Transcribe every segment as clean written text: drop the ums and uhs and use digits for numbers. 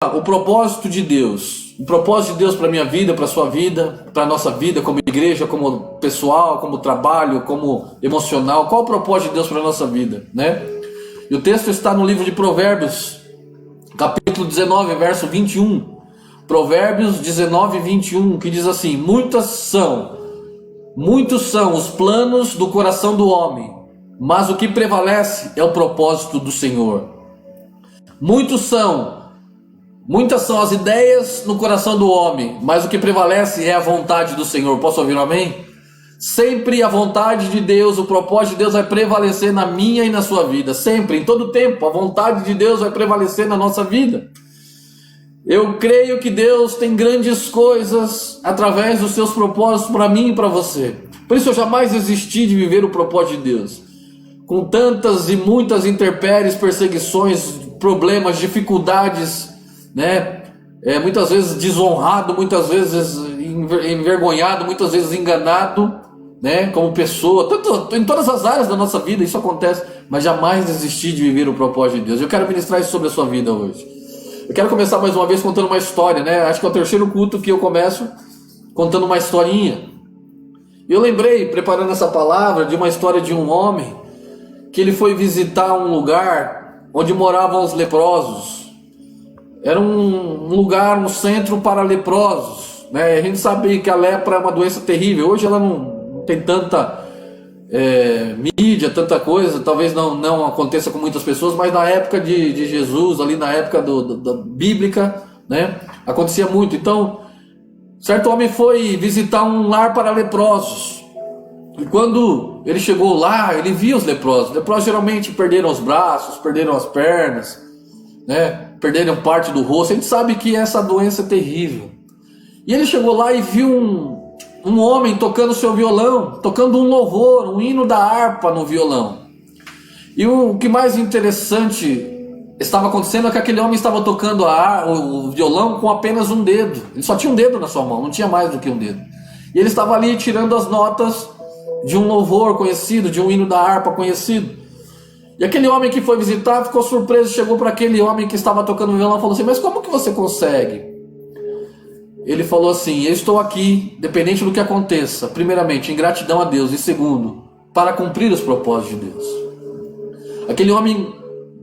o propósito de Deus. O propósito de Deus para a minha vida, para a sua vida, para a nossa vida como igreja, como pessoal, como trabalho, como emocional. Qual o propósito de Deus para a nossa vida, né? E o texto está no livro de Provérbios, capítulo 19, verso 21. Provérbios 19, 21, que diz assim: muitos são os planos do coração do homem, mas o que prevalece é o propósito do Senhor. Muitas são as ideias no coração do homem, mas o que prevalece é a vontade do Senhor. Posso ouvir um amém? Sempre a vontade de Deus, o propósito de Deus vai prevalecer na minha e na sua vida. Sempre, em todo tempo, a vontade de Deus vai prevalecer na nossa vida. Eu creio que Deus tem grandes coisas através dos seus propósitos para mim e para você. Por isso eu jamais desisti de viver o propósito de Deus. Com tantas e muitas intempéries, perseguições, problemas, dificuldades, né? Muitas vezes desonrado, muitas vezes envergonhado, muitas vezes enganado, né? Como pessoa, em todas as áreas da nossa vida isso acontece, mas jamais desisti de viver o propósito de Deus. Eu quero ministrar isso sobre a sua vida hoje. Eu quero começar mais uma vez contando uma história, né? Acho que é o terceiro culto que eu começo contando uma historinha. Eu lembrei, preparando essa palavra, de uma história de um homem que ele foi visitar um lugar onde moravam os leprosos. Era um lugar, um centro para leprosos, né? A gente sabe que a lepra é uma doença terrível. Hoje ela não tem tanta mídia, tanta coisa, talvez não aconteça com muitas pessoas, mas na época de Jesus, ali na época da bíblica, né, acontecia muito. Então, certo homem foi visitar um lar para leprosos, e quando ele chegou lá, ele viu os leprosos. Leprosos geralmente perderam os braços, perderam as pernas, né, perderam parte do rosto. A gente sabe que essa doença é terrível. E ele chegou lá e viu um homem tocando seu violão, tocando um louvor, um hino da harpa no violão. E o que mais interessante estava acontecendo é que aquele homem estava tocando o violão com apenas um dedo. Ele só tinha um dedo na sua mão, não tinha mais do que um dedo. E ele estava ali tirando as notas de um louvor conhecido, de um hino da harpa conhecido. E aquele homem que foi visitar ficou surpreso, chegou para aquele homem que estava tocando o violão e falou assim: mas como que você consegue? Ele falou assim: eu estou aqui, dependente do que aconteça, primeiramente, em gratidão a Deus, e segundo, para cumprir os propósitos de Deus. Aquele homem,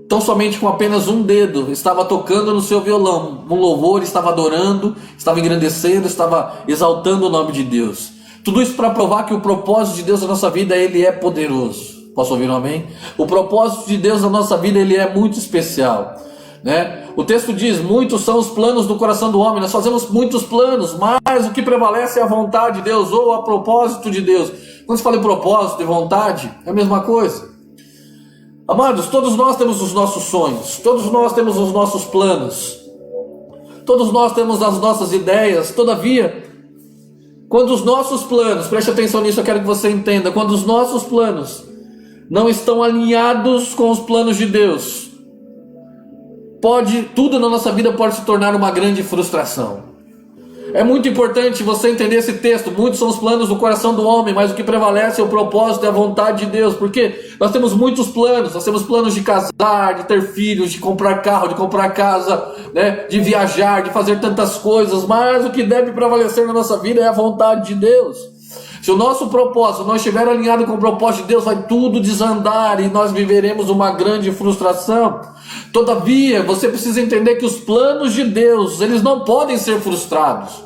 tão somente com apenas um dedo, estava tocando no seu violão, um louvor, estava adorando, estava engrandecendo, estava exaltando o nome de Deus. Tudo isso para provar que o propósito de Deus na nossa vida, ele é poderoso. Posso ouvir um amém? O propósito de Deus na nossa vida, ele é muito especial, né? O texto diz: muitos são os planos do coração do homem. Nós fazemos muitos planos, mas o que prevalece é a vontade de Deus, ou a propósito de Deus. Quando se fala em propósito e vontade, é a mesma coisa. Amados, todos nós temos os nossos sonhos, todos nós temos os nossos planos, todos nós temos as nossas ideias. Todavia, quando os nossos planos, preste atenção nisso, eu quero que você entenda, quando os nossos planos não estão alinhados com os planos de Deus, tudo na nossa vida pode se tornar uma grande frustração. É muito importante você entender esse texto. Muitos são os planos do coração do homem, mas o que prevalece é o propósito e a vontade de Deus. Porque nós temos muitos planos. Nós temos planos de casar, de ter filhos, de comprar carro, de comprar casa, né? De viajar, de fazer tantas coisas. Mas o que deve prevalecer na nossa vida é a vontade de Deus. Se o nosso propósito não estiver alinhado com o propósito de Deus, vai tudo desandar e nós viveremos uma grande frustração. Todavia, você precisa entender que os planos de Deus, eles não podem ser frustrados.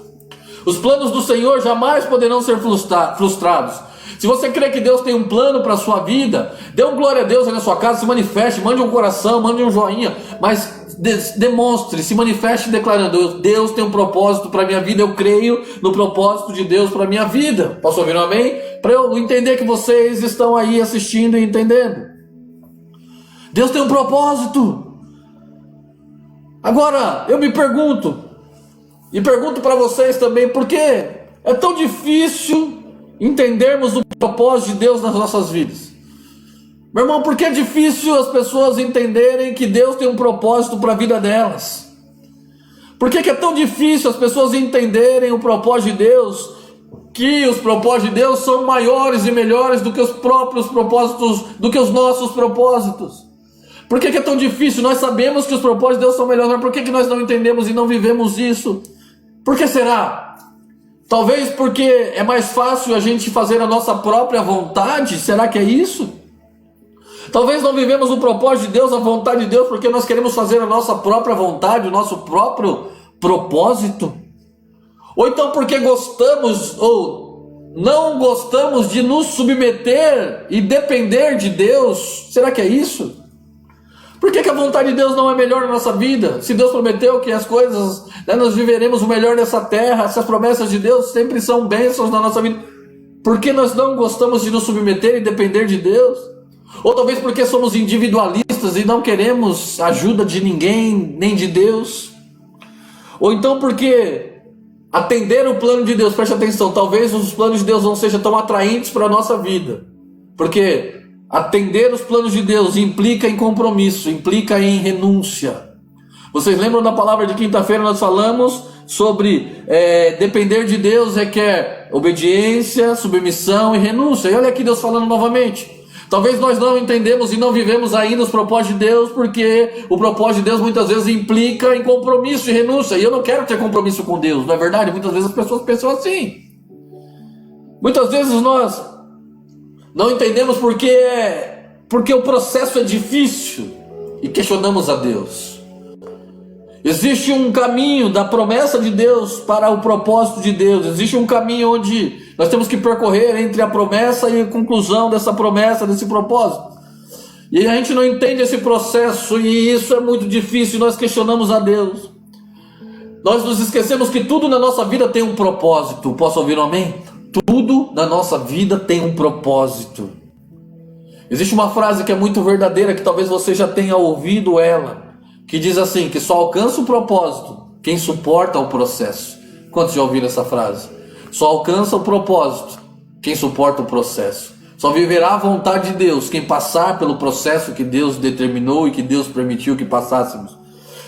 Os planos do Senhor jamais poderão ser frustrados. Se você crê que Deus tem um plano para a sua vida, dê um glória a Deus aí na sua casa, se manifeste, mande um coração, mande um joinha, mas demonstre, se manifeste declarando: Deus tem um propósito para a minha vida, eu creio no propósito de Deus para a minha vida. Posso ouvir um amém? Para eu entender que vocês estão aí assistindo e entendendo. Deus tem um propósito. Agora, eu me pergunto, e pergunto para vocês também, por que é tão difícil entendermos o propósito de Deus nas nossas vidas? Meu irmão, por que é difícil as pessoas entenderem que Deus tem um propósito para a vida delas? Por que é tão difícil as pessoas entenderem o propósito de Deus, que os propósitos de Deus são maiores e melhores do que os próprios propósitos, do que os nossos propósitos? Por que é tão difícil? Nós sabemos que os propósitos de Deus são melhores, mas por que nós não entendemos e não vivemos isso? Por que será? Talvez porque é mais fácil a gente fazer a nossa própria vontade? Será que é isso? Talvez não vivemos o propósito de Deus, a vontade de Deus, porque nós queremos fazer a nossa própria vontade, o nosso próprio propósito? Ou então porque gostamos ou não gostamos de nos submeter e depender de Deus? Será que é isso? Por que a vontade de Deus não é melhor na nossa vida? Se Deus prometeu que as coisas, nós viveremos o melhor nessa terra, essas promessas de Deus sempre são bênçãos na nossa vida. Por que nós não gostamos de nos submeter e depender de Deus? Ou talvez porque somos individualistas e não queremos ajuda de ninguém, nem de Deus? Ou então porque atender o plano de Deus, preste atenção, talvez os planos de Deus não sejam tão atraentes para a nossa vida. Porque atender os planos de Deus implica em compromisso, implica em renúncia. Vocês lembram da palavra de quinta-feira? Nós falamos sobre depender de Deus requer obediência, submissão e renúncia. E olha aqui Deus falando novamente. Talvez nós não entendemos e não vivemos ainda os propósitos de Deus, porque o propósito de Deus muitas vezes implica em compromisso e renúncia. E eu não quero ter compromisso com Deus, não é verdade? Muitas vezes as pessoas pensam assim. Muitas vezes nós não entendemos porque o processo é difícil e questionamos a Deus. Existe um caminho da promessa de Deus para o propósito de Deus. Existe um caminho onde nós temos que percorrer entre a promessa e a conclusão dessa promessa, desse propósito. E a gente não entende esse processo e isso é muito difícil. Nós questionamos a Deus. Nós nos esquecemos que tudo na nossa vida tem um propósito. Posso ouvir um amém? Tudo na nossa vida tem um propósito. Existe uma frase que é muito verdadeira, que talvez você já tenha ouvido ela, que diz assim, que só alcança o propósito quem suporta o processo. Quantos já ouviram essa frase? Só alcança o propósito quem suporta o processo. Só viverá a vontade de Deus quem passar pelo processo que Deus determinou e que Deus permitiu que passássemos.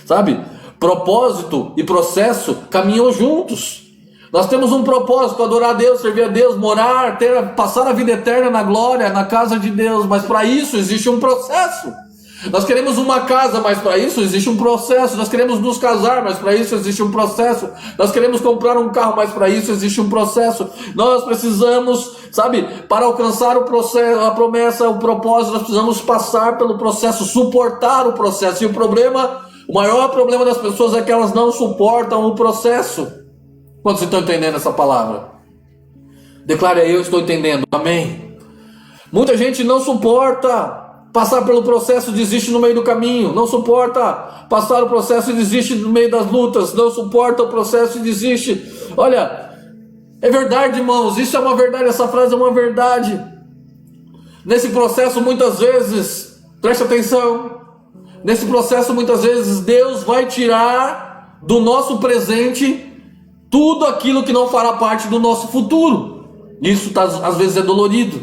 Sabe? Propósito e processo caminham juntos. Nós temos um propósito, adorar a Deus, servir a Deus, morar, passar a vida eterna na glória, na casa de Deus. Mas para isso existe um processo. Nós queremos uma casa, mas para isso existe um processo. Nós queremos nos casar, mas para isso existe um processo. Nós queremos comprar um carro, mas para isso existe um processo. Nós precisamos, sabe, para alcançar o processo, a promessa, o propósito, nós precisamos passar pelo processo, suportar o processo. E o maior problema das pessoas é que elas não suportam o processo. Quantos estão entendendo essa palavra? Declare aí, eu estou entendendo. Amém? Muita gente não suporta passar pelo processo, desiste no meio do caminho. Não suporta passar o processo e desiste no meio das lutas. Não suporta o processo e desiste. Olha, é verdade, irmãos. Isso é uma verdade, essa frase é uma verdade. Nesse processo, muitas vezes, preste atenção, nesse processo, muitas vezes, Deus vai tirar do nosso presente tudo aquilo que não fará parte do nosso futuro. Isso às vezes é dolorido.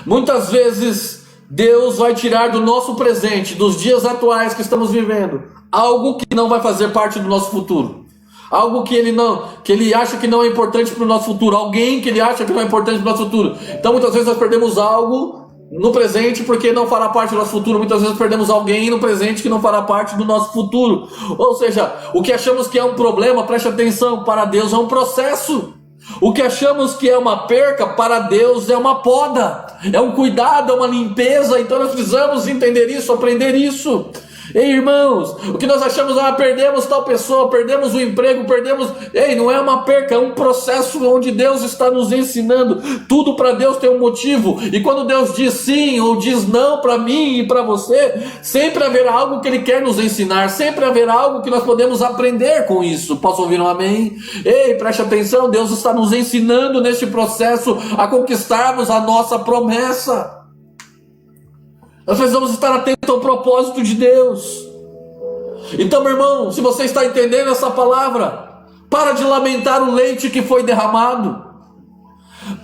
Muitas vezes Deus vai tirar do nosso presente, dos dias atuais que estamos vivendo, algo que não vai fazer parte do nosso futuro. Algo que ele acha que não é importante para o nosso futuro. Alguém que ele acha que não é importante para o nosso futuro. Então muitas vezes nós perdemos algo no presente porque não fará parte do nosso futuro. Muitas vezes perdemos alguém no presente que não fará parte do nosso futuro. Ou seja, o que achamos que é um problema, preste atenção, para Deus é um processo. O que achamos que é uma perca, para Deus é uma poda, é um cuidado, é uma limpeza. Então nós precisamos entender isso, aprender isso. Ei, irmãos, o que nós achamos, perdemos tal pessoa, perdemos o emprego, Ei, não é uma perca, é um processo onde Deus está nos ensinando. Tudo para Deus tem um motivo. E quando Deus diz sim ou diz não para mim e para você, sempre haverá algo que Ele quer nos ensinar, sempre haverá algo que nós podemos aprender com isso. Posso ouvir um amém? Ei, preste atenção, Deus está nos ensinando neste processo a conquistarmos a nossa promessa. Nós precisamos estar atentos ao propósito de Deus. Então, meu irmão, se você está entendendo essa palavra, para de lamentar o leite que foi derramado.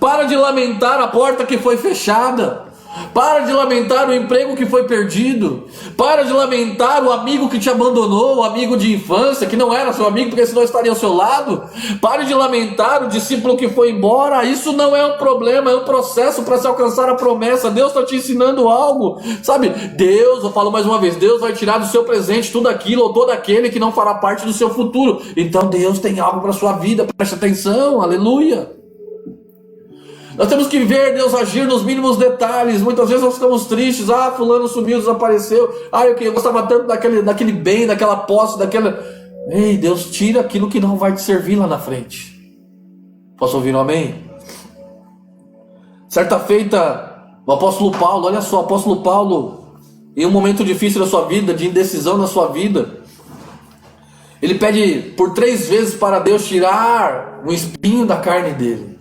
Para de lamentar a porta que foi fechada. Para de lamentar o emprego que foi perdido. Para de lamentar o amigo que te abandonou, o amigo de infância, que não era seu amigo, porque senão estaria ao seu lado. Pare de lamentar o discípulo que foi embora. Isso não é um problema, é um processo para se alcançar a promessa. Deus está te ensinando algo. Sabe, Deus, eu falo mais uma vez, Deus vai tirar do seu presente tudo aquilo ou todo aquele que não fará parte do seu futuro. Então Deus tem algo para a sua vida, preste atenção, aleluia. Nós temos que ver Deus agir nos mínimos detalhes. Muitas vezes nós ficamos tristes. Ah, fulano sumiu, desapareceu. Ah, eu gostava tanto daquele bem, daquela posse, daquela... Ei, Deus tira aquilo que não vai te servir lá na frente. Posso ouvir um amém? Certa feita, o apóstolo Paulo, olha só, o apóstolo Paulo, em um momento difícil da sua vida, de indecisão na sua vida, ele pede por 3 vezes para Deus tirar um espinho da carne dele.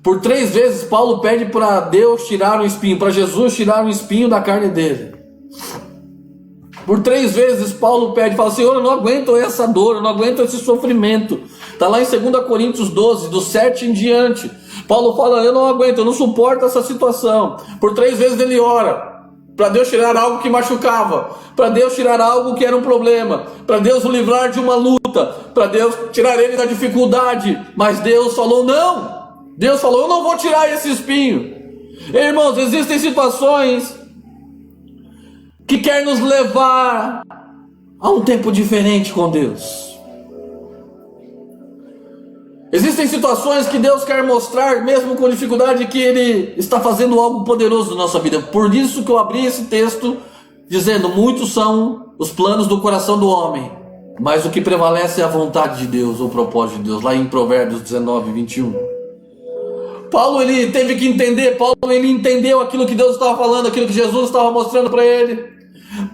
Por 3 vezes Paulo pede para Deus tirar um espinho, para Jesus tirar um espinho da carne dele. Por 3 vezes Paulo pede, fala: Senhor, eu não aguento essa dor, eu não aguento esse sofrimento. Está lá em 2 Coríntios 12, do 7 em diante. Paulo fala: eu não aguento, eu não suporto essa situação. Por 3 vezes ele ora para Deus tirar algo que machucava, para Deus tirar algo que era um problema, para Deus o livrar de uma luta, para Deus tirar ele da dificuldade. Mas Deus falou não. Deus falou: eu não vou tirar esse espinho. Irmãos, existem situações que querem nos levar a um tempo diferente com Deus. Existem situações que Deus quer mostrar, mesmo com dificuldade, que Ele está fazendo algo poderoso na nossa vida. Por isso que eu abri esse texto dizendo: muitos são os planos do coração do homem, mas o que prevalece é a vontade de Deus, o propósito de Deus. Lá em Provérbios 19, 21. Paulo, ele teve que entender. Paulo, ele entendeu aquilo que Deus estava falando, aquilo que Jesus estava mostrando para ele.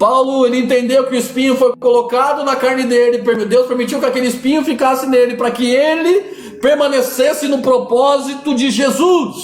Paulo, ele entendeu que o espinho foi colocado na carne dele. Deus permitiu que aquele espinho ficasse nele, para que ele permanecesse no propósito de Jesus.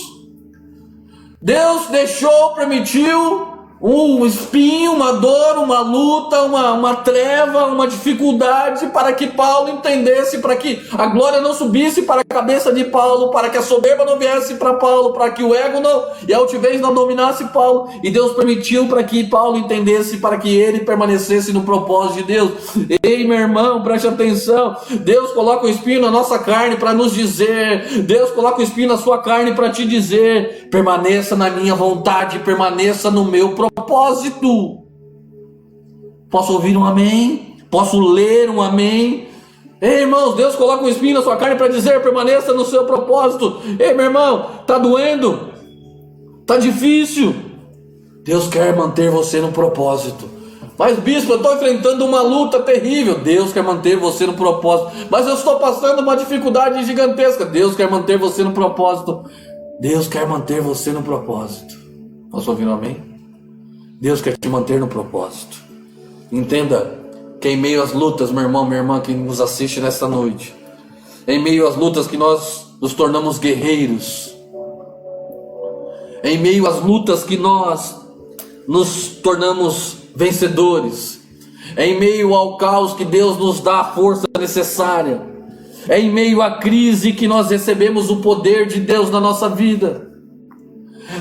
Deus deixou, permitiu um espinho, uma dor, uma luta, uma treva, uma dificuldade, para que Paulo entendesse, para que a glória não subisse para a cabeça de Paulo, para que a soberba não viesse para Paulo, para que o ego não, e a altivez não dominasse Paulo. E Deus permitiu para que Paulo entendesse, para que ele permanecesse no propósito de Deus. Ei, meu irmão, preste atenção. Deus coloca o espinho na nossa carne para nos dizer, Deus coloca o espinho na sua carne para te dizer: permaneça na minha vontade, permaneça no meu propósito. Posso ouvir um amém? Posso ler um amém? Ei, irmãos, Deus coloca um espinho na sua carne para dizer: permaneça no seu propósito. Ei, meu irmão, está doendo? Está difícil? Deus quer manter você no propósito. Mas, bispo, eu estou enfrentando uma luta terrível. Deus quer manter você no propósito. Mas eu estou passando uma dificuldade gigantesca. Deus quer manter você no propósito. Deus quer manter você no propósito. Posso ouvir um amém? Deus quer te manter no propósito. Entenda que em meio às lutas, meu irmão, minha irmã que nos assiste nesta noite, em meio às lutas que nós nos tornamos guerreiros, em meio às lutas que nós nos tornamos vencedores, em meio ao caos que Deus nos dá a força necessária, em meio à crise que nós recebemos o poder de Deus na nossa vida,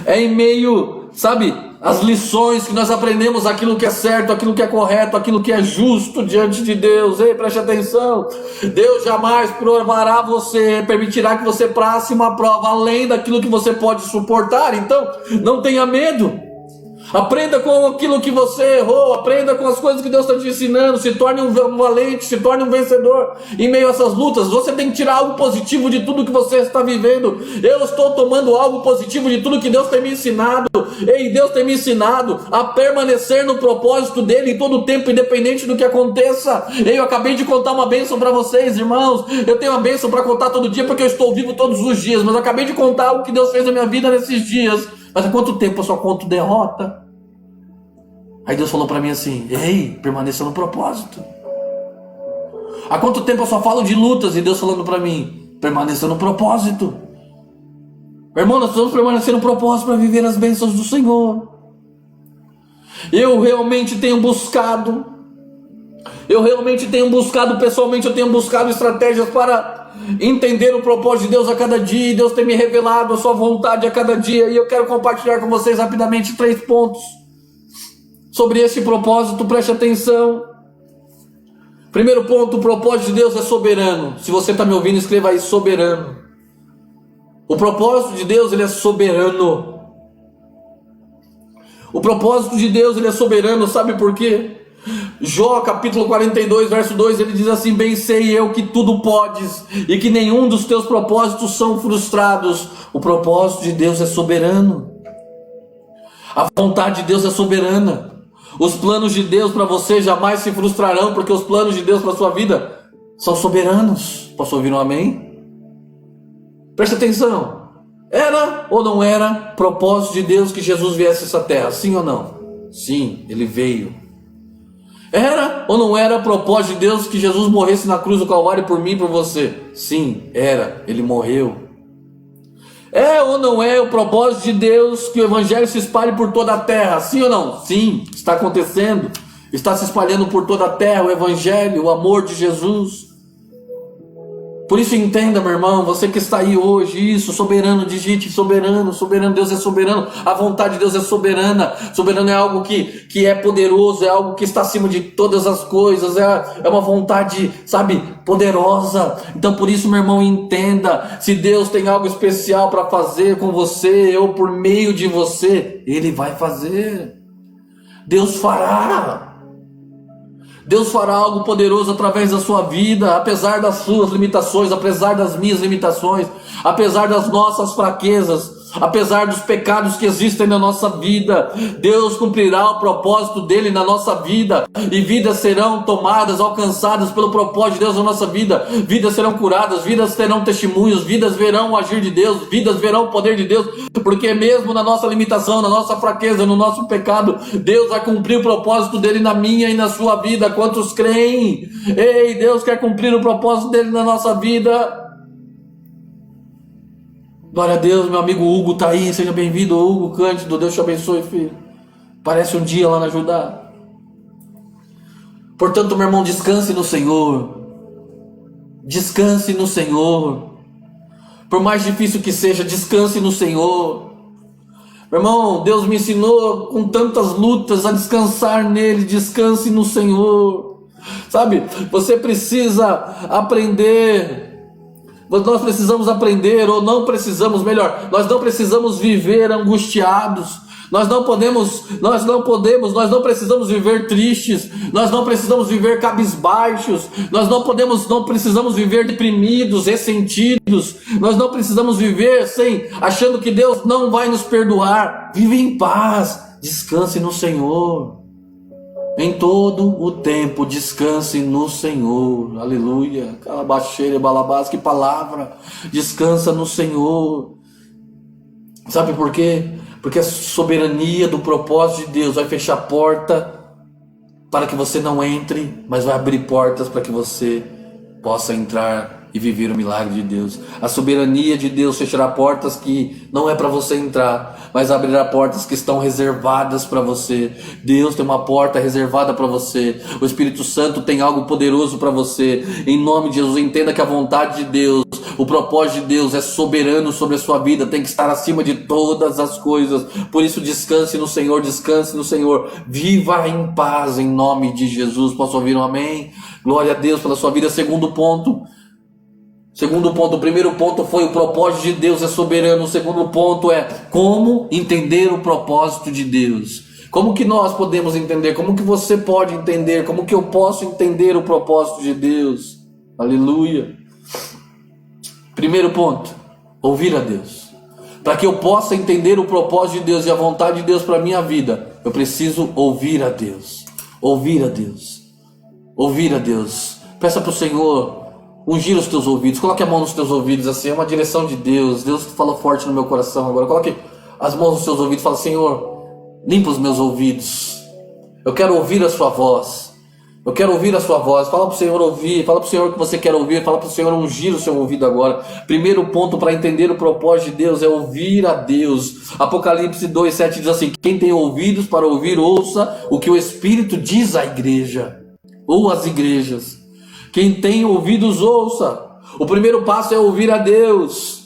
em meio, sabe, as lições que nós aprendemos, aquilo que é certo, aquilo que é correto, aquilo que é justo diante de Deus. Ei, preste atenção. Deus jamais provará você, permitirá que você passe uma prova além daquilo que você pode suportar. Então, não tenha medo. Aprenda com aquilo que você errou, aprenda com as coisas que Deus está te ensinando, se torne um valente, se torne um vencedor em meio a essas lutas. Você tem que tirar algo positivo de tudo que você está vivendo. Eu estou tomando algo positivo de tudo que Deus tem me ensinado. Ei, Deus tem me ensinado a permanecer no propósito dele em todo o tempo, independente do que aconteça. Eu acabei de contar uma bênção para vocês, irmãos. Eu tenho uma bênção para contar todo dia, porque eu estou vivo todos os dias, mas eu acabei de contar o que Deus fez na minha vida nesses dias. Mas há quanto tempo eu só conto derrota? Aí Deus falou para mim assim: ei, permaneça no propósito. Há quanto tempo eu só falo de lutas? E Deus falando para mim: permaneça no propósito. Meu irmão, nós precisamos permanecer no propósito para viver as bênçãos do Senhor. Eu realmente tenho buscado Eu realmente tenho buscado, pessoalmente eu tenho buscado estratégias para entender o propósito de Deus a cada dia, e Deus tem me revelado a sua vontade a cada dia, e eu quero compartilhar com vocês rapidamente 3 pontos sobre esse propósito. Preste atenção. Primeiro ponto: o propósito de Deus é soberano. Se você está me ouvindo, escreva aí: soberano. O propósito de Deus, ele é soberano. O propósito de Deus, ele é soberano. Sabe por quê? Jó capítulo 42 verso 2, ele diz assim: bem sei eu que tudo podes e que nenhum dos teus propósitos são frustrados. O propósito de Deus é soberano. A vontade de Deus é soberana. Os planos de Deus para você jamais se frustrarão, porque os planos de Deus para a sua vida são soberanos. Posso ouvir um amém? Preste atenção. Era ou não era propósito de Deus que Jesus viesse a essa terra? Sim ou não? Sim, ele veio. Era ou não era propósito de Deus que Jesus morresse na cruz do Calvário por mim e por você? Sim, era. Ele morreu. É ou não é o propósito de Deus que o Evangelho se espalhe por toda a terra? Sim ou não? Sim, está acontecendo. Está se espalhando por toda a terra o Evangelho, o amor de Jesus. Por isso entenda, meu irmão, você que está aí hoje, isso, soberano, digite soberano, soberano, Deus é soberano, a vontade de Deus é soberana. Soberano é algo que é poderoso, é algo que está acima de todas as coisas, é uma vontade, sabe, poderosa. Então por isso, meu irmão, entenda, se Deus tem algo especial para fazer com você, ou por meio de você, Ele vai fazer. Deus fará. Deus fará algo poderoso através da sua vida, apesar das suas limitações, apesar das minhas limitações, apesar das nossas fraquezas, apesar dos pecados que existem na nossa vida. Deus cumprirá o propósito dele na nossa vida, e vidas serão tomadas, alcançadas pelo propósito de Deus na nossa vida. Vidas serão curadas, vidas terão testemunhos, vidas verão o agir de Deus, vidas verão o poder de Deus, porque mesmo na nossa limitação, na nossa fraqueza, no nosso pecado, Deus vai cumprir o propósito dele na minha e na sua vida. Quantos creem? Ei, Deus quer cumprir o propósito dele na nossa vida. Glória a Deus. Meu amigo Hugo está aí, seja bem-vindo, Hugo Cândido, Deus te abençoe, filho. Parece um dia lá na Judá. Portanto, meu irmão, descanse no Senhor. Descanse no Senhor. Por mais difícil que seja, descanse no Senhor. Meu irmão, Deus me ensinou com tantas lutas a descansar nele. Descanse no Senhor. Sabe, você precisa aprender. Nós precisamos aprender, ou não precisamos, melhor, nós não precisamos viver angustiados. Nós não precisamos viver tristes. Nós não precisamos viver cabisbaixos. Nós não precisamos viver deprimidos, ressentidos. Nós não precisamos viver achando que Deus não vai nos perdoar. Vive em paz, descanse no Senhor. Em todo o tempo, descanse no Senhor. Aleluia. Calabaxeira, balabás, que palavra. Descansa no Senhor. Sabe por quê? Porque a soberania do propósito de Deus vai fechar a porta para que você não entre, mas vai abrir portas para que você possa entrar e viver o milagre de Deus. A soberania de Deus fechará portas que não é para você entrar, mas abrirá portas que estão reservadas para você. Deus tem uma porta reservada para você. O Espírito Santo tem algo poderoso para você. Em nome de Jesus, entenda que a vontade de Deus, o propósito de Deus é soberano sobre a sua vida, tem que estar acima de todas as coisas. Por isso, descanse no Senhor, descanse no Senhor. Viva em paz em nome de Jesus. Posso ouvir um amém? Glória a Deus pela sua vida. Segundo ponto, o primeiro ponto foi o propósito de Deus é soberano. O segundo ponto é como entender o propósito de Deus. Como que nós podemos entender? Como que você pode entender? Como que eu posso entender o propósito de Deus? Aleluia. Primeiro ponto, ouvir a Deus. Para que eu possa entender o propósito de Deus e a vontade de Deus para a minha vida, eu preciso ouvir a Deus. Ouvir a Deus. Ouvir a Deus. Peça para o Senhor ungir os teus ouvidos. Coloque a mão nos teus ouvidos, assim, é uma direção de Deus. Deus fala forte no meu coração agora. Coloque as mãos nos seus ouvidos e fala: Senhor, limpa os meus ouvidos. Eu quero ouvir a sua voz. Eu quero ouvir a sua voz. Fala para o Senhor ouvir. Fala para o Senhor que você quer ouvir. Fala para o Senhor ungir o seu ouvido agora. Primeiro ponto para entender o propósito de Deus é ouvir a Deus. Apocalipse 2:7 diz assim: quem tem ouvidos para ouvir, ouça o que o Espírito diz à igreja. ou as igrejas. Quem tem ouvidos, ouça. O primeiro passo é ouvir a Deus,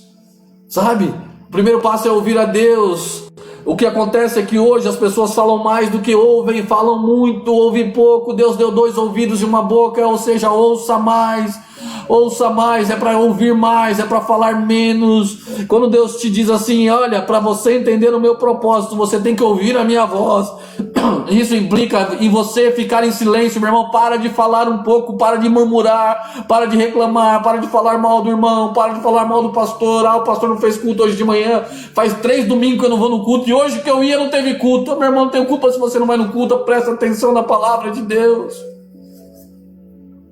sabe? O primeiro passo é ouvir a Deus. O que acontece é que hoje as pessoas falam mais do que ouvem, falam muito, ouvem pouco. Deus deu 2 ouvidos e uma boca, ou seja, ouça mais. Ouça mais, é para ouvir mais, é para falar menos. Quando Deus te diz assim, olha, para você entender o meu propósito, você tem que ouvir a minha voz. Isso implica em você ficar em silêncio, meu irmão. Para de falar um pouco, para de murmurar, para de reclamar, para de falar mal do irmão, para de falar mal do pastor. O pastor não fez culto hoje de manhã, faz 3 domingos que eu não vou no culto, e hoje que eu ia não teve culto. Meu irmão, não tem culpa se você não vai no culto. Presta atenção na palavra de Deus.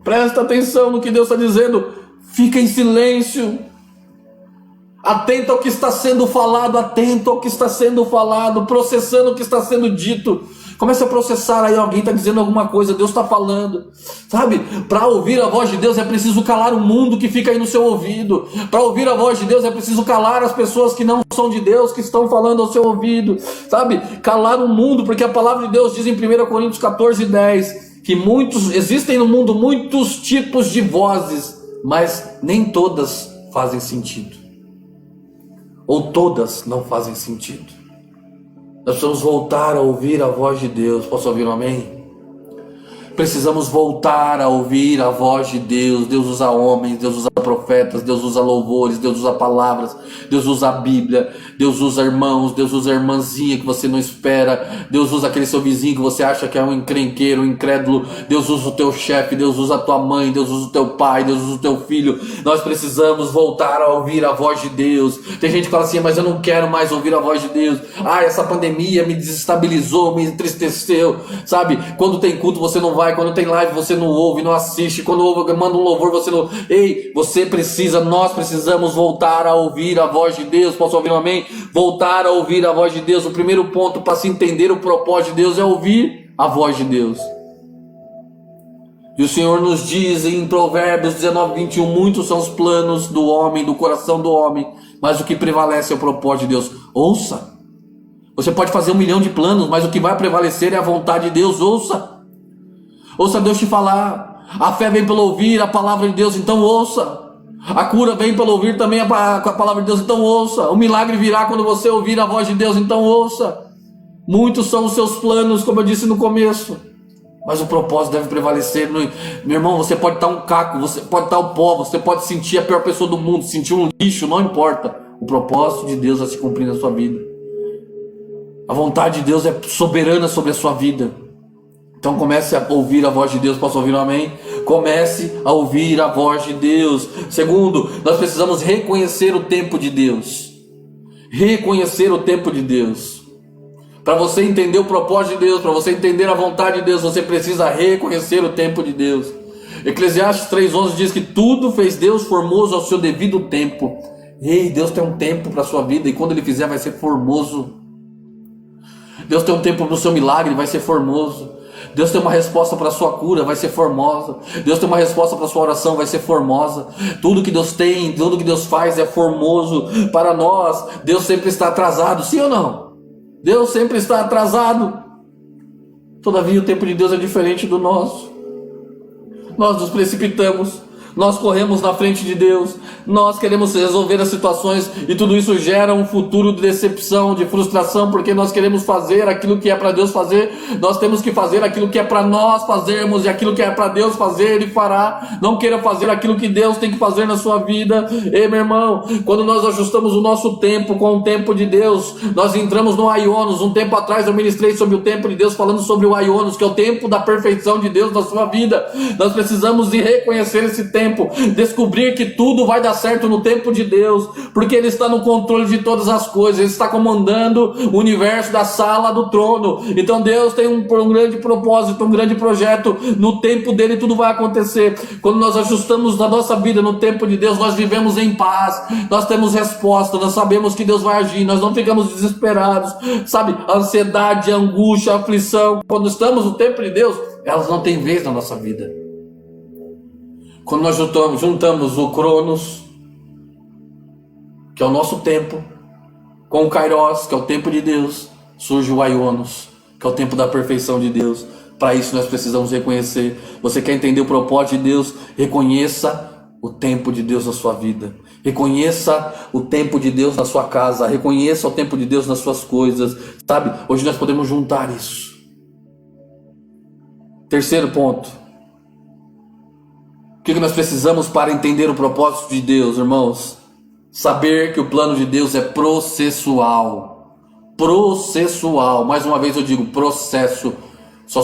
Presta atenção no que Deus está dizendo. Fica em silêncio. Atento ao que está sendo falado. Atento ao que está sendo falado. Processando o que está sendo dito. Comece a processar aí. Alguém está dizendo alguma coisa. Deus está falando. Sabe? Para ouvir a voz de Deus é preciso calar o mundo que fica aí no seu ouvido. Para ouvir a voz de Deus é preciso calar as pessoas que não são de Deus, que estão falando ao seu ouvido. Sabe? Calar o mundo. Porque a palavra de Deus diz em 1 Coríntios 14:10 que existem no mundo muitos tipos de vozes, mas nem todas fazem sentido, ou todas não fazem sentido. Nós precisamos voltar a ouvir a voz de Deus. Posso ouvir um amém? Precisamos voltar a ouvir a voz de Deus. Deus usa homens, Deus usa profetas, Deus usa louvores, Deus usa palavras, Deus usa a Bíblia, Deus usa irmãos, Deus usa a irmãzinha que você não espera, Deus usa aquele seu vizinho que você acha que é um encrenqueiro, um incrédulo, Deus usa o teu chefe, Deus usa a tua mãe, Deus usa o teu pai, Deus usa o teu filho. Nós precisamos voltar a ouvir a voz de Deus. Tem gente que fala assim, mas eu não quero mais ouvir a voz de Deus. Essa pandemia me desestabilizou, me entristeceu, sabe? Quando tem culto você não vai, quando tem live você não ouve, não assiste, quando manda um louvor você não... Ei, nós precisamos voltar a ouvir a voz de Deus. Posso ouvir um amém? Voltar a ouvir a voz de Deus. O primeiro ponto para se entender o propósito de Deus é ouvir a voz de Deus. E o Senhor nos diz em Provérbios 19:21, muitos são os planos do homem, do coração do homem, mas o que prevalece é o propósito de Deus. Ouça. Você pode fazer 1 milhão de planos, mas o que vai prevalecer é a vontade de Deus. Ouça. Ouça Deus te falar. A fé vem pelo ouvir a palavra de Deus, então ouça. A cura vem pelo ouvir também a palavra de Deus, então ouça. O milagre virá quando você ouvir a voz de Deus, então ouça. Muitos são os seus planos, como eu disse no começo, mas o propósito deve prevalecer. Meu irmão, você pode estar um caco, você pode estar o pó, você pode sentir a pior pessoa do mundo, sentir um lixo, não importa. O propósito de Deus vai se cumprir na sua vida. A vontade de Deus é soberana sobre a sua vida. Então comece a ouvir a voz de Deus. Posso ouvir um amém? Comece a ouvir a voz de Deus. Segundo, nós precisamos reconhecer o tempo de Deus. Reconhecer o tempo de Deus. Para você entender o propósito de Deus, para você entender a vontade de Deus, você precisa reconhecer o tempo de Deus. Eclesiastes 3:11 diz que tudo fez Deus formoso ao seu devido tempo. Ei, Deus tem um tempo para a sua vida e quando Ele fizer vai ser formoso. Deus tem um tempo para o seu milagre, vai ser formoso. Deus tem uma resposta para a sua cura, vai ser formosa. Deus tem uma resposta para a sua oração, vai ser formosa. Tudo que Deus tem, tudo que Deus faz é formoso para nós. Deus sempre está atrasado, sim ou não? Deus sempre está atrasado. Todavia o tempo de Deus é diferente do nosso. Nós nos precipitamos. Nós corremos na frente de Deus, nós queremos resolver as situações e tudo isso gera um futuro de decepção, de frustração, porque nós queremos fazer aquilo que é para Deus fazer. Nós temos que fazer aquilo que é para nós fazermos, e aquilo que é para Deus fazer, Ele fará. Não queira fazer aquilo que Deus tem que fazer na sua vida. Ei, meu irmão, quando nós ajustamos o nosso tempo com o tempo de Deus, nós entramos no Aionos. Um tempo atrás eu ministrei sobre o tempo de Deus, falando sobre o Aionos, que é o tempo da perfeição de Deus na sua vida. Nós precisamos de reconhecer esse tempo, descobrir que tudo vai dar certo no tempo de Deus, porque Ele está no controle de todas as coisas. Ele está comandando o universo da sala do trono. Então Deus tem um grande propósito, um grande projeto. No tempo dele tudo vai acontecer. Quando nós ajustamos a nossa vida no tempo de Deus, nós vivemos em paz, nós temos resposta, nós sabemos que Deus vai agir, nós não ficamos desesperados, sabe? A ansiedade, a angústia, a aflição, quando estamos no tempo de Deus, elas não têm vez na nossa vida. Quando nós juntamos o Cronos, que é o nosso tempo, com o Kairos, que é o tempo de Deus, surge o Aionos, que é o tempo da perfeição de Deus. Para isso nós precisamos reconhecer. Você quer entender o propósito de Deus? Reconheça o tempo de Deus na sua vida. Reconheça o tempo de Deus na sua casa. Reconheça o tempo de Deus nas suas coisas. Sabe? Hoje nós podemos juntar isso. Terceiro ponto. O que nós precisamos para entender o propósito de Deus, irmãos? Saber que o plano de Deus é processual. Processual. Mais uma vez eu digo processo. Só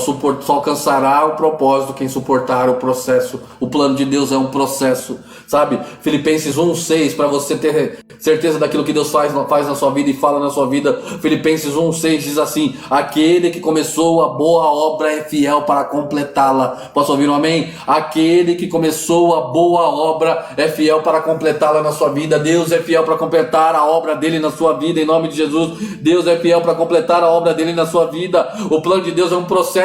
alcançará o propósito quem suportar o processo. O plano de Deus é um processo, sabe? Filipenses 1:6, para você ter certeza daquilo que Deus faz na sua vida e fala na sua vida. Filipenses 1:6 diz assim: aquele que começou a boa obra é fiel para completá-la. Posso ouvir um amém? Aquele que começou a boa obra é fiel para completá-la na sua vida. Deus é fiel para completar a obra dele na sua vida, em nome de Jesus. Deus é fiel para completar a obra dele na sua vida. O plano de Deus é um processo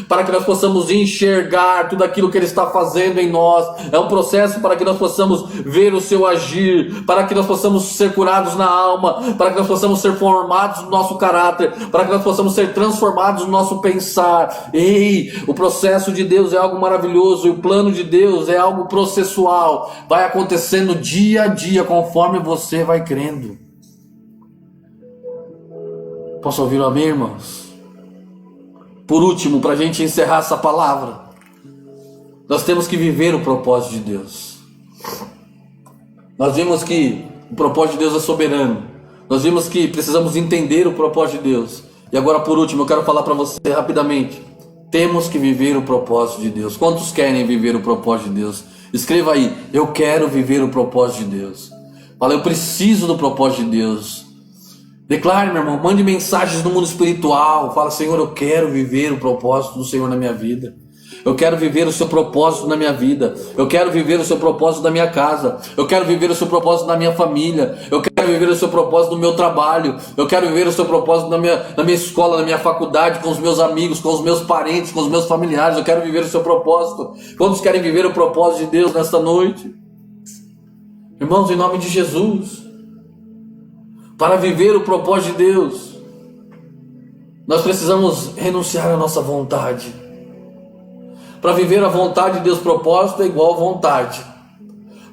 para que nós possamos enxergar tudo aquilo que Ele está fazendo em nós. É um processo para que nós possamos ver o seu agir, para que nós possamos ser curados na alma, para que nós possamos ser formados no nosso caráter, para que nós possamos ser transformados no nosso pensar. Ei, o processo de Deus é algo maravilhoso e o plano de Deus é algo processual. Vai acontecendo dia a dia conforme você vai crendo. Posso ouvir um amém, irmãos? Por último, para a gente encerrar essa palavra, nós temos que viver o propósito de Deus. Nós vimos que o propósito de Deus é soberano. Nós vimos que precisamos entender o propósito de Deus. E agora, por último, eu quero falar para você rapidamente. Temos que viver o propósito de Deus. Quantos querem viver o propósito de Deus? Escreva aí: eu quero viver o propósito de Deus. Fala: eu preciso do propósito de Deus. Declare, meu irmão, mande mensagens no mundo espiritual. Fala: Senhor, eu quero viver o propósito do Senhor na minha vida. Eu quero viver o seu propósito na minha vida. Eu quero viver o seu propósito na minha casa. Eu quero viver o seu propósito na minha família. Eu quero viver o seu propósito no meu trabalho. Eu quero viver o seu propósito na minha escola, na minha faculdade, com os meus amigos, com os meus parentes, com os meus familiares. Eu quero viver o seu propósito. Quantos querem viver o propósito de Deus nesta noite? Irmãos, em nome de Jesus, para viver o propósito de Deus, nós precisamos renunciar à nossa vontade. Para viver a vontade de Deus, propósito é igual a vontade.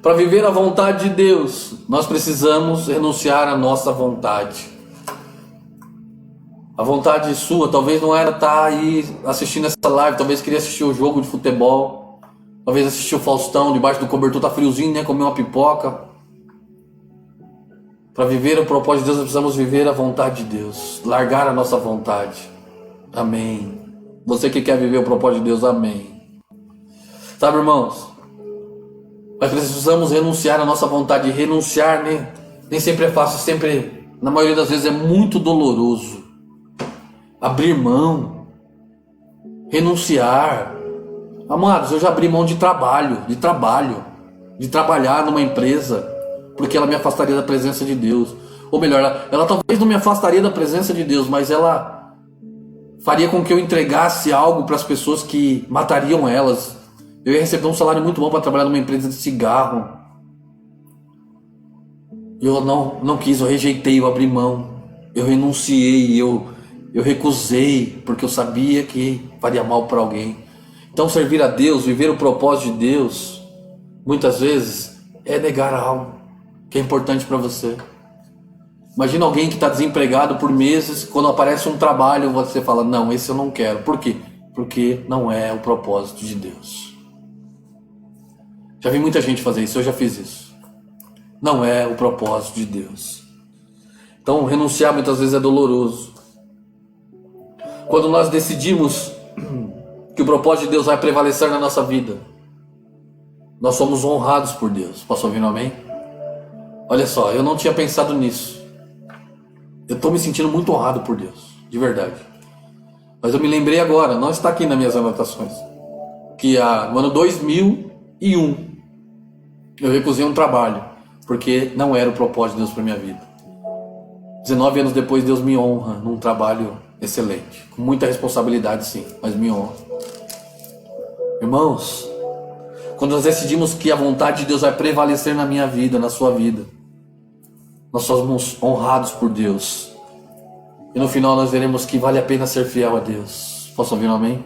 Para viver a vontade de Deus, nós precisamos renunciar à nossa vontade. A vontade sua talvez não era estar aí assistindo essa live, talvez queria assistir o jogo de futebol, talvez assistir o Faustão debaixo do cobertor, tá friozinho, né? Comer uma pipoca. Para viver o propósito de Deus, nós precisamos viver a vontade de Deus, largar a nossa vontade. Amém. Você que quer viver o propósito de Deus, amém. Sabe, irmãos, nós precisamos renunciar à nossa vontade. Renunciar, né? Nem sempre é fácil, sempre, na maioria das vezes, é muito doloroso. Abrir mão, renunciar. Amados, eu já abri mão de trabalhar numa empresa, porque ela me afastaria da presença de Deus. Ou melhor, ela talvez não me afastaria da presença de Deus, mas ela faria com que eu entregasse algo para as pessoas que matariam elas. Eu ia receber um salário muito bom para trabalhar numa empresa de cigarro. Eu não quis, eu rejeitei, eu abri mão. Eu renunciei, eu recusei, porque eu sabia que faria mal para alguém. Então servir a Deus, viver o propósito de Deus, muitas vezes é negar algo que é importante para você. Imagina alguém que está desempregado por meses, quando aparece um trabalho, você fala: não, esse eu não quero. Por quê? Porque não é o propósito de Deus. Já vi muita gente fazer isso, eu já fiz isso. Não é o propósito de Deus. Então renunciar muitas vezes é doloroso. Quando nós decidimos que o propósito de Deus vai prevalecer na nossa vida, nós somos honrados por Deus. Posso ouvir um amém? Olha só, eu não tinha pensado nisso. Eu estou me sentindo muito honrado por Deus, de verdade. Mas eu me lembrei agora, não está aqui nas minhas anotações, que no ano 2001 eu recusei um trabalho, porque não era o propósito de Deus para minha vida. 19 anos depois, Deus me honra num trabalho excelente, com muita responsabilidade, sim, mas me honra. Irmãos, quando nós decidimos que a vontade de Deus vai prevalecer na minha vida, na sua vida, nós somos honrados por Deus. E no final nós veremos que vale a pena ser fiel a Deus. Posso ouvir um amém?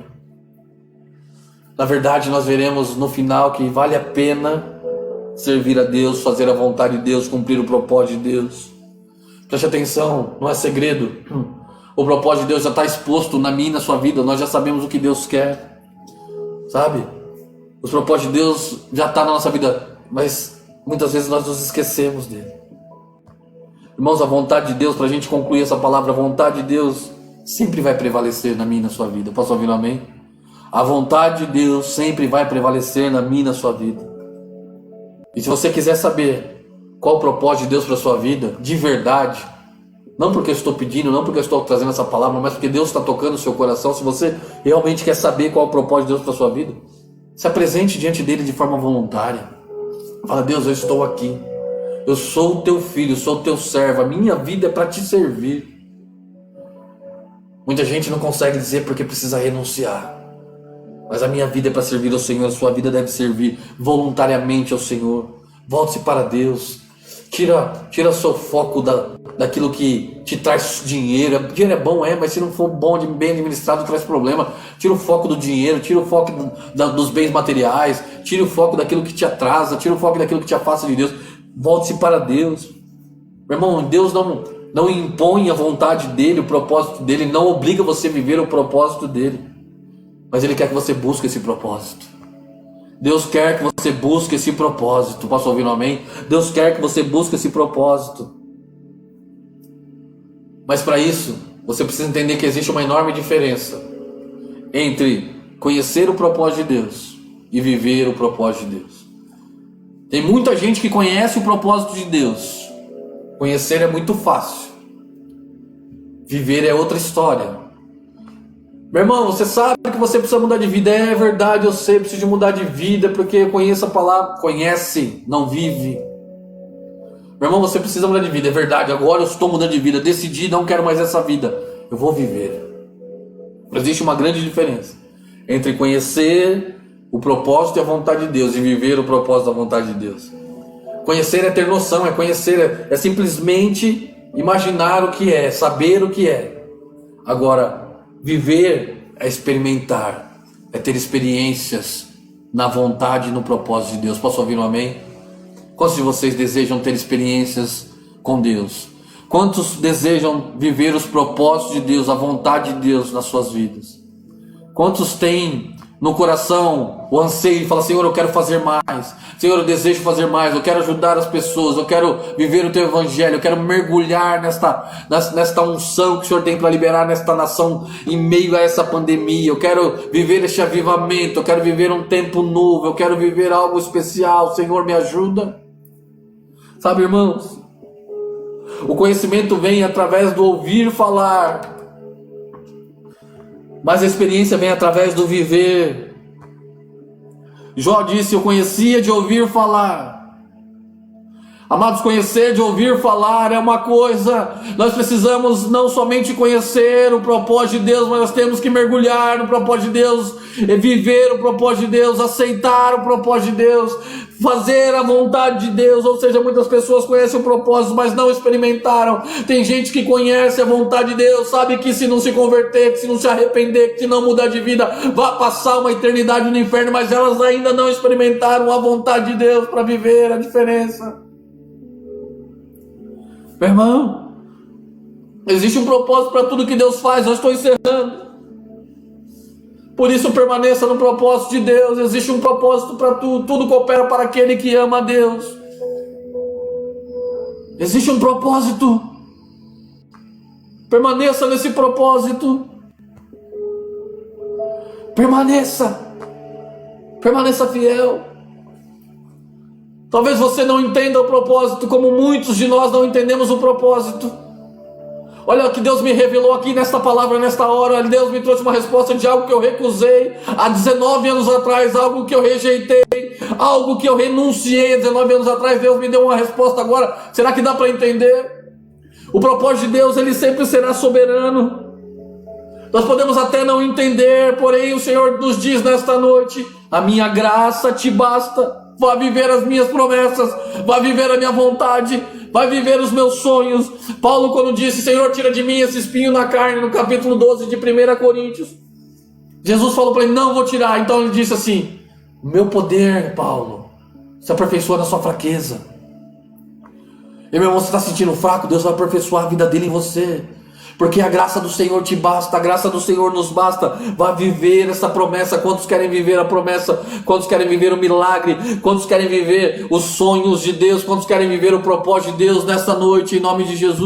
Na verdade, nós veremos no final que vale a pena servir a Deus, fazer a vontade de Deus, cumprir o propósito de Deus. Preste atenção, não é segredo. O propósito de Deus já está exposto na minha e na sua vida. Nós já sabemos o que Deus quer, sabe? Os propósitos de Deus já estão na nossa vida, mas muitas vezes nós nos esquecemos dele. Irmãos, a vontade de Deus, para a gente concluir essa palavra, a vontade de Deus sempre vai prevalecer na minha e na sua vida. Posso ouvir um amém? A vontade de Deus sempre vai prevalecer na minha e na sua vida. E se você quiser saber qual o propósito de Deus para a sua vida, de verdade, não porque eu estou pedindo, não porque eu estou trazendo essa palavra, mas porque Deus está tocando o seu coração, se você realmente quer saber qual é o propósito de Deus para a sua vida, se apresente diante dele de forma voluntária. Fala: Deus, eu estou aqui. Eu sou o teu filho, eu sou o teu servo. A minha vida é para te servir. Muita gente não consegue dizer porque precisa renunciar. Mas a minha vida é para servir ao Senhor. A sua vida deve servir voluntariamente ao Senhor. Volte-se para Deus. Tira seu foco daquilo que te traz dinheiro. Dinheiro é bom, mas se não for bom, bem administrado, traz problema. Tira o foco do dinheiro, tira o foco dos bens materiais, tira o foco daquilo que te atrasa, tira o foco daquilo que te afasta de Deus. Volte-se para Deus. Meu irmão, Deus não impõe a vontade dele, o propósito dele, não obriga você a viver o propósito dele, mas ele quer que você busque esse propósito. Deus quer que você busque esse propósito. Posso ouvir um amém? Deus quer que você busque esse propósito. Mas para isso, você precisa entender que existe uma enorme diferença entre conhecer o propósito de Deus e viver o propósito de Deus. Tem muita gente que conhece o propósito de Deus. Conhecer é muito fácil. Viver é outra história. Meu irmão, você sabe que você precisa mudar de vida. É verdade, eu sei, preciso mudar de vida, porque eu conheço a palavra. Conhece, não vive. Meu irmão, você precisa mudar de vida. É verdade, agora eu estou mudando de vida. Decidi, não quero mais essa vida. Eu vou viver. Existe uma grande diferença entre conhecer o propósito e a vontade de Deus e viver o propósito da vontade de Deus. Conhecer é ter noção, é conhecer, é simplesmente imaginar o que é, saber o que é. Agora, viver é experimentar, é ter experiências na vontade e no propósito de Deus. Posso ouvir um amém? Quantos de vocês desejam ter experiências com Deus? Quantos desejam viver os propósitos de Deus, a vontade de Deus nas suas vidas? Quantos têm no coração o anseio de falar: Senhor, eu quero fazer mais. Senhor, eu desejo fazer mais. Eu quero ajudar as pessoas. Eu quero viver o teu evangelho. Eu quero mergulhar nesta unção que o Senhor tem para liberar nesta nação em meio a essa pandemia. Eu quero viver este avivamento. Eu quero viver um tempo novo. Eu quero viver algo especial. Senhor, me ajuda. Sabe, irmãos, o conhecimento vem através do ouvir falar, mas a experiência vem através do viver. Jó disse: eu conhecia de ouvir falar. Amados, conhecer de ouvir falar é uma coisa. Nós precisamos não somente conhecer o propósito de Deus, mas nós temos que mergulhar no propósito de Deus, viver o propósito de Deus, aceitar o propósito de Deus, fazer a vontade de Deus. Ou seja, muitas pessoas conhecem o propósito, mas não experimentaram. Tem gente que conhece a vontade de Deus, sabe que se não se converter, que se não se arrepender, que se não mudar de vida, vai passar uma eternidade no inferno, mas elas ainda não experimentaram a vontade de Deus para viver a diferença. Meu irmão, existe um propósito para tudo que Deus faz. Eu estou encerrando. Por isso permaneça no propósito de Deus. Existe um propósito para tudo. Tudo coopera para aquele que ama a Deus. Existe um propósito. Permaneça nesse propósito. Permaneça fiel. Talvez você não entenda o propósito, como muitos de nós não entendemos o propósito. Olha o que Deus me revelou aqui nesta palavra, nesta hora. Deus me trouxe uma resposta de algo que eu recusei há 19 anos atrás, algo que eu rejeitei, algo que eu renunciei há 19 anos atrás. Deus me deu uma resposta agora. Será que dá para entender? O propósito de Deus, ele sempre será soberano. Nós podemos até não entender, porém o Senhor nos diz nesta noite: a minha graça te basta. Vá viver as minhas promessas, vá viver a minha vontade, vai viver os meus sonhos. Paulo, quando disse: Senhor, tira de mim esse espinho na carne, no capítulo 12 de 1 Coríntios, Jesus falou para ele: não vou tirar. Então ele disse assim: meu poder, Paulo, se aperfeiçoa na sua fraqueza. E meu irmão, você está sentindo fraco? Deus vai aperfeiçoar a vida dele em você. Porque a graça do Senhor te basta, a graça do Senhor nos basta. Vai viver essa promessa. Quantos querem viver a promessa? Quantos querem viver o milagre? Quantos querem viver os sonhos de Deus? Quantos querem viver o propósito de Deus nessa noite, em nome de Jesus?